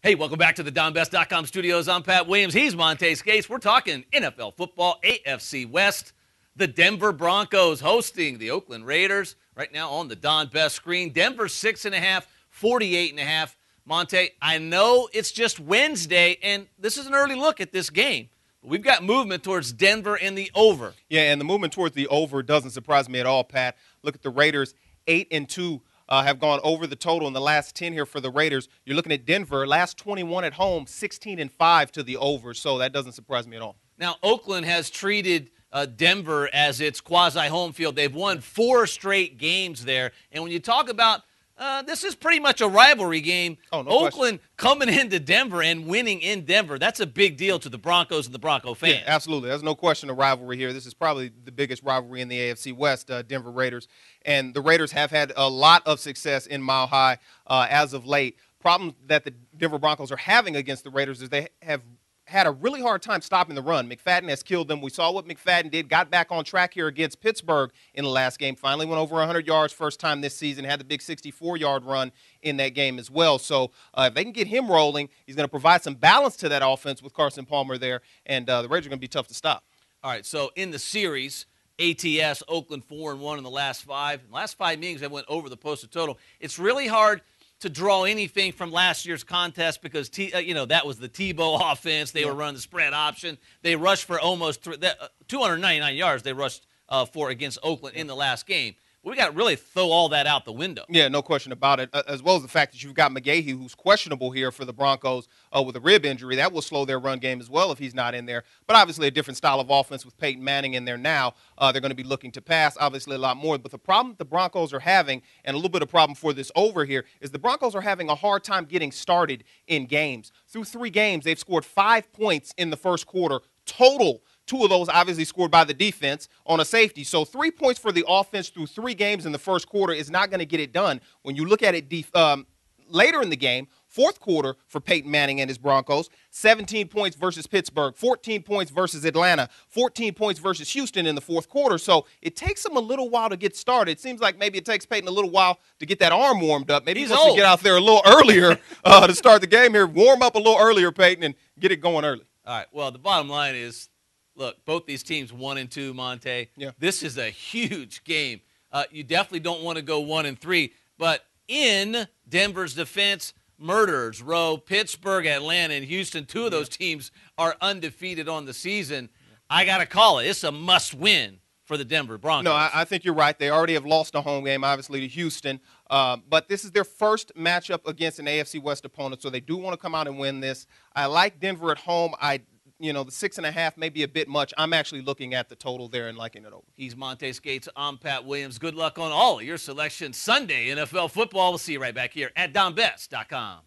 Hey, welcome back to the DonBest.com studios. I'm Pat Williams. He's Monte Skates. We're talking NFL football, AFC West. The Denver Broncos hosting the Oakland Raiders right now on the Don Best screen. Denver 6.5, 48.5. Monte, I know it's just Wednesday, and this is an early look at this game. But we've got movement towards Denver in the over. Yeah, and the movement towards the over doesn't surprise me at all, Pat. Look at the Raiders, 8-2. Have gone over the total in the last 10 here for the Raiders. You're looking at Denver, last 21 at home, 16-5 to the over, so that doesn't surprise me at all. Now, Oakland has treated Denver as its quasi-home field. They've won 4 straight games there, and when you talk about this is pretty much a rivalry game. Oh, no Oakland coming into Denver and winning in Denver, that's a big deal to the Broncos and the Bronco fans. Yeah, absolutely. There's no question of rivalry here. This is probably the biggest rivalry in the AFC West, Denver Raiders. And the Raiders have had a lot of success in Mile High as of late. Problem that the Denver Broncos are having against the Raiders is they have had a really hard time stopping the run. McFadden has killed them. We saw what McFadden did, got back on track here against Pittsburgh in the last game, finally went over 100 yards first time this season, had the big 64-yard run in that game as well. So if they can get him rolling, he's going to provide some balance to that offense with Carson Palmer there, and the Raiders are going to be tough to stop. All right, so in the series, ATS, Oakland 4-1 in the last 5. In the last 5 meetings, they went over the posted total. It's really hard to draw anything from last year's contest because, that was the Tebow offense. They were running the spread option. They rushed for almost 299 yards they rushed for against Oakland in the last game. We got to really throw all that out the window. Yeah, no question about it, as well as the fact that you've got McGahee, who's questionable here for the Broncos with a rib injury. That will slow their run game as well if he's not in there. But obviously a different style of offense with Peyton Manning in there now. They're going to be looking to pass, obviously, a lot more. But the problem the Broncos are having, and a little bit of problem for this over here, is the Broncos are having a hard time getting started in games. Through 3 games, they've scored 5 points in the first quarter total. 2 of those obviously scored by the defense on a safety. So 3 points for the offense through 3 games in the first quarter is not going to get it done. When you look at it later in the game, fourth quarter for Peyton Manning and his Broncos, 17 points versus Pittsburgh, 14 points versus Atlanta, 14 points versus Houston in the fourth quarter. So it takes him a little while to get started. It seems like maybe it takes Peyton a little while to get that arm warmed up. Maybe he wants to get out there a little earlier to start the game here. Warm up a little earlier, Peyton, and get it going early. All right, well, the bottom line is, look, both these teams 1-2, Monte. Yeah. This is a huge game. You definitely don't want to go 1-3. But in Denver's defense, Murderers Row, Pittsburgh, Atlanta, and Houston, 2 of those teams are undefeated on the season. I got to call it. It's a must-win for the Denver Broncos. No, I think you're right. They already have lost a home game, obviously, to Houston. But this is their first matchup against an AFC West opponent, so they do want to come out and win this. I like Denver at home. The 6.5 may be a bit much. I'm actually looking at the total there and liking it over. He's Monte Skates. I'm Pat Williams. Good luck on all of your selections Sunday NFL football. We'll see you right back here at DonBest.com.